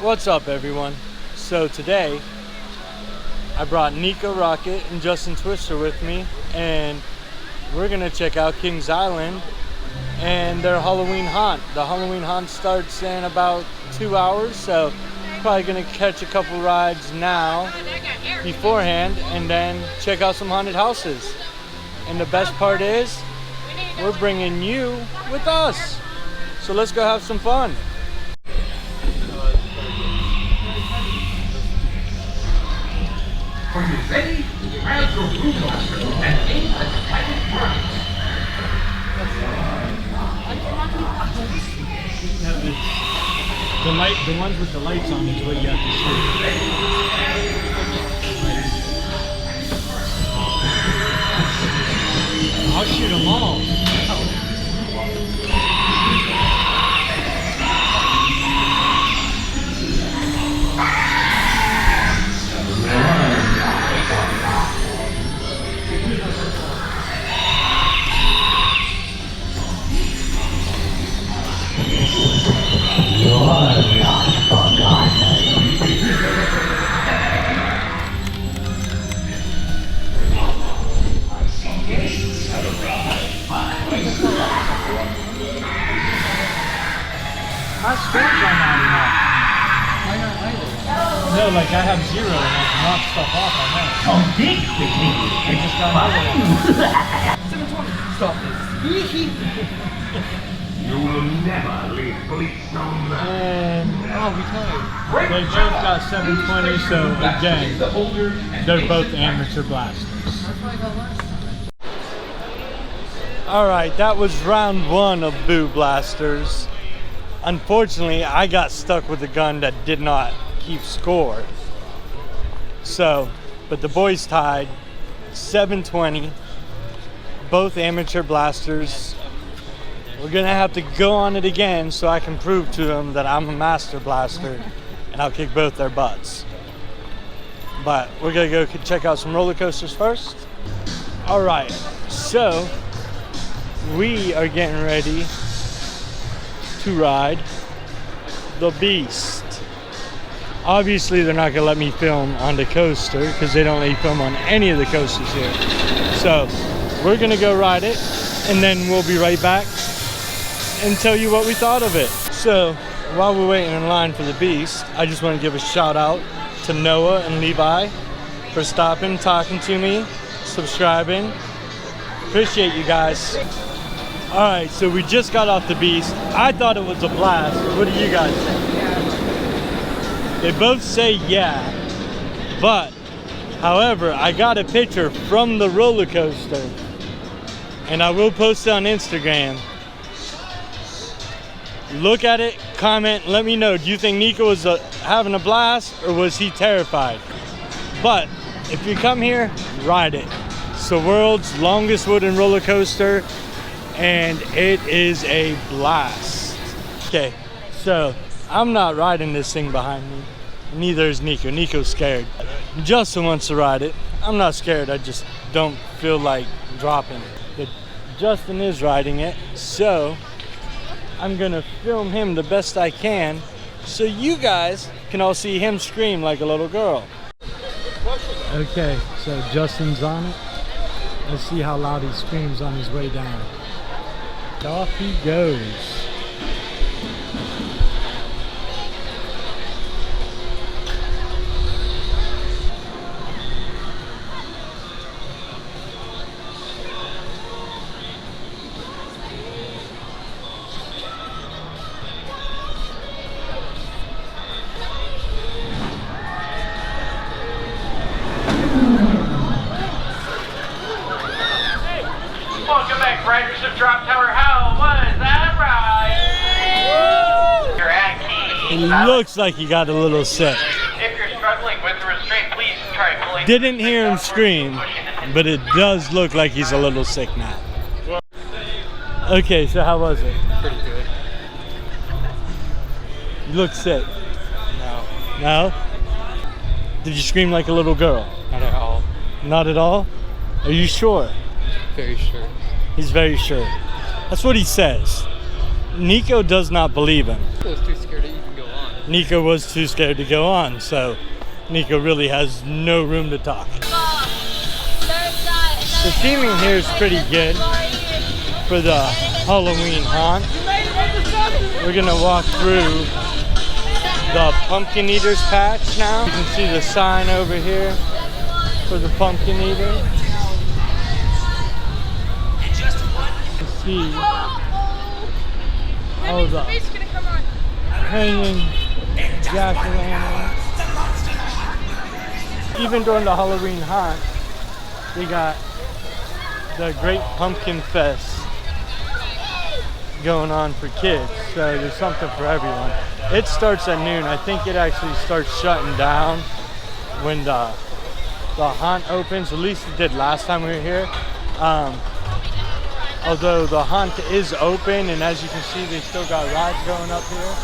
What's up, everyone? So today I brought Nico Rocket and Justin Twister with me, and we're gonna check out Kings Island and their Halloween haunt. The Halloween haunt starts in about 2 hours, so probably gonna catch a couple rides now beforehand and then check out some haunted houses. And the best part is we're bringing you with us, so let's go have some fun. Are you ready? Grab your blue blaster and aim at the target target. The ones with the lights on is what you have to shoot. I'll shoot them all. My screens are not enough. Why not either? No, like I have 0 and I knock stuff off on that. Don't dig the king. I just got another one. 720. Stop this. You will never leave Bleakstone. And they both got 720, so again, they're both amateur blasters. Alright, that was round 1 of Boo Blasters. Unfortunately, I got stuck with a gun that did not keep score. So, but the boys tied 720, both amateur blasters. We're gonna have to go on it again so I can prove to them that I'm a master blaster and I'll kick both their butts. But we're gonna go check out some roller coasters first. All right, so we are getting ready to ride the Beast. Obviously, they're not gonna let me film on the coaster because they don't let you film on any of the coasters here. So we're gonna go ride it and then we'll be right back and tell you what we thought of it. So while we're waiting in line for the Beast, I just want to give a shout out to Noah and Levi for stopping, talking to me, subscribing. Appreciate you guys. All right, so we just got off the Beast. I thought it was a blast. What do you guys think? They both say yeah, but however, I got a picture from the roller coaster and I will post it on Instagram. Look at it, comment, let me know. Do you think Nico was having a blast or was he terrified? But if you come here, ride it. It's the world's longest wooden roller coaster and it is a blast. Okay, so I'm not riding this thing behind me. Neither is Nico. Nico's scared. Justin wants to ride it. I'm not scared, I just don't feel like dropping it. But Justin is riding it, so I'm gonna film him the best I can so you guys can all see him scream like a little girl. Okay, so Justin's on it. Let's see how loud he screams on his way down. Off he goes. Welcome back, riders of Drop Tower. How was that ride? Your ad key. It looks like he got a little sick. If you're struggling with the restraint, please try pulling. Didn't hear him scream, but it does look like he's a little sick now. Okay, so how was it? Pretty good. You look sick. No, No? Did you scream like a little girl? not at all. Not at all? Are you sure? Very sure. He's very sure. That's what he says. Nico does not believe him. I was too scared to even go on. Nico was too scared to go on, so Nico really has no room to talk. The theming here is pretty good for the Halloween haunt. We're gonna walk through the Pumpkin Eaters patch now. You can see the sign over here for the Pumpkin Eater. You can see all the hanging jack-o'-lanterns. Even during the Halloween haunt, we got the Great Pumpkin Fest going on for kids, so there's something for everyone. It starts at noon. I think it actually starts shutting down when the haunt opens. At least it did last time we were here. Although the haunt is open, and as you can see, they still got rides going up here.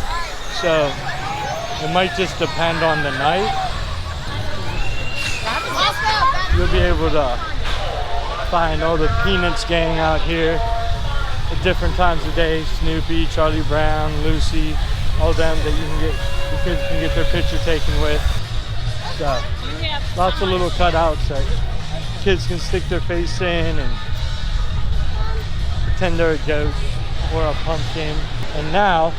So it might just depend on the night. You'll be able to find all the Peanuts gang out here at different times of day. Snoopy, Charlie Brown, Lucy, all them that you can get, the kids can get their picture taken with. So lots of little cutouts that kids can stick their face in and pretend they're a ghost or a pumpkin. And now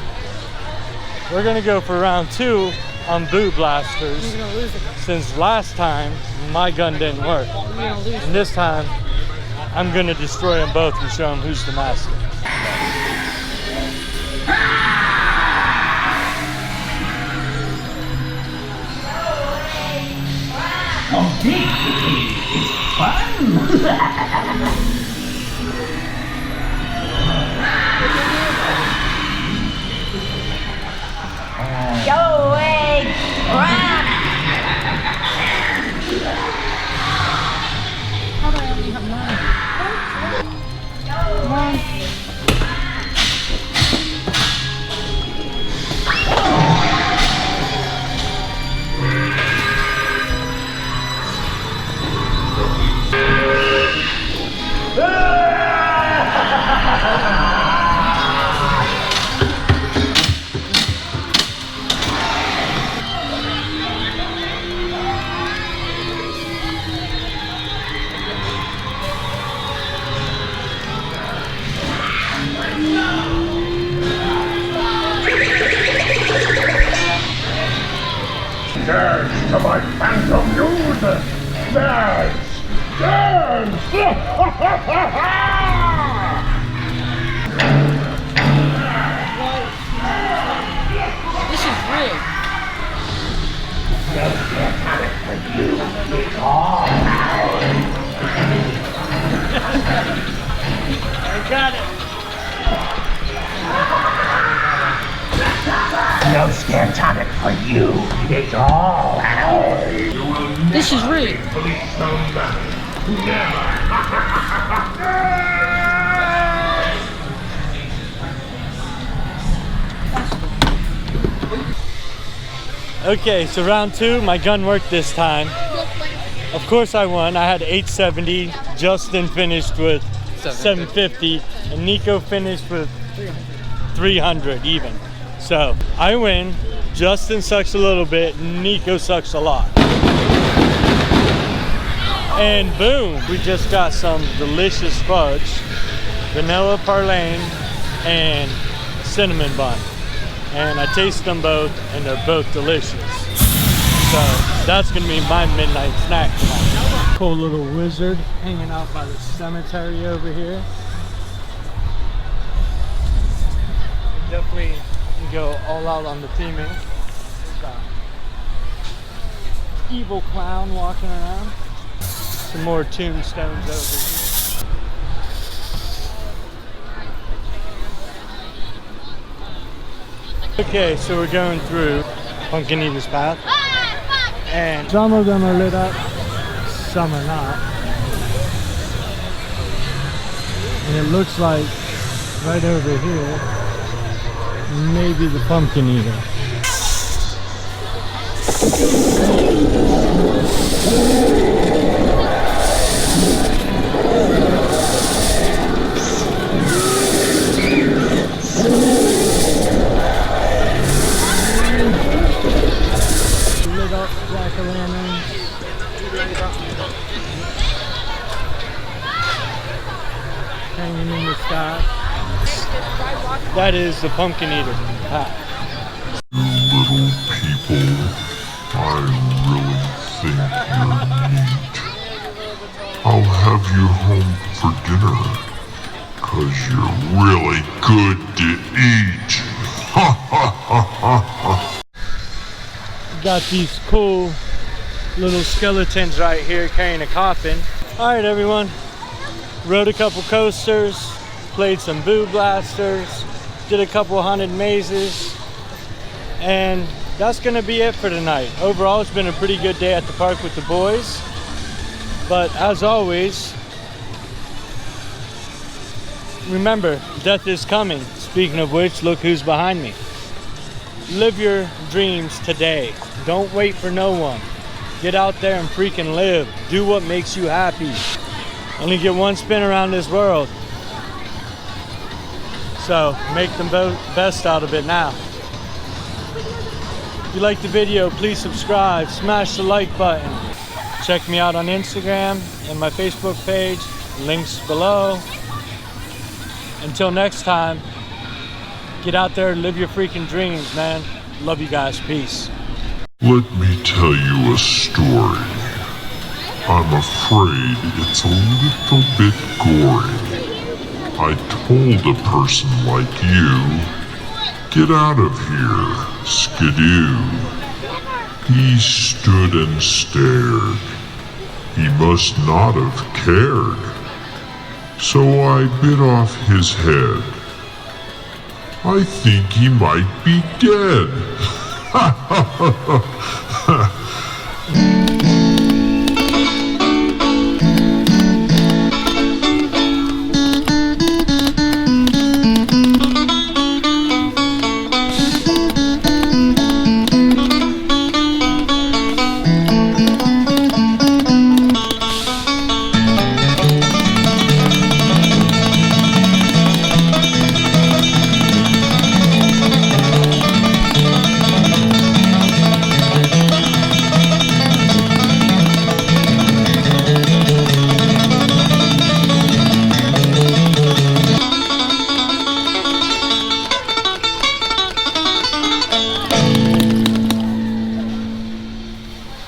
we're gonna go for round 2 on Boo Blasters. Since last time my gun didn't work, and this time I'm gonna destroy them both and show them who's the master. Go away! Run! How do I only have 9? Come on. Dance to my phantom music! Dance! Dance! This is rigged. I got it. No scare tonic for you. It's all ours. This is rigged. Okay, so round 2, my gun worked this time. Of course I won. I had 870. Justin finished with 750, and Nico finished with 300 even. So I win. Justin sucks a little bit. Nico sucks a lot. And boom, we just got some delicious fudge, vanilla praline, and cinnamon bun. And I taste them both, and they're both delicious. So that's gonna be my midnight snack tonight. Cool little wizard hanging out by the cemetery over here. Definitely go all out on the theming. Evil clown walking around. Some more tombstones over here. Okay, so we're going through Pumpkin Eater's Path, and some of them are lit up, some are not. And it looks like right over here, maybe the Pumpkin Eater. shining in the sky. That is the pumpkin eater pack. Little people, I really think you're neat. I'll have you home for dinner, 'cause you're really good to eat. Ha ha ha ha ha. Got these cool little skeletons right here carrying a coffin. All right, everyone. Rode a couple coasters, played some Boo Blasters, did a couple haunted mazes, and that's gonna be it for tonight. Overall, it's been a pretty good day at the park with the boys. But as always, remember, death is coming. Speaking of which, look who's behind me. Live your dreams today. Don't wait for no one. Get out there and freaking live. Do what makes you happy. Only get one spin around this world. So make the best out of it now. If you liked the video, please subscribe, smash the like button. Check me out on Instagram and my Facebook page, links below. Until next time, get out there and live your freaking dreams, man. Love you guys, peace. Let me tell you a story. I'm afraid it's a little bit gory. I told a person like you, get out of here, skidoo. He stood and stared. He must not have cared. So I bit off his head. I think he might be dead. Ha ha ha ha.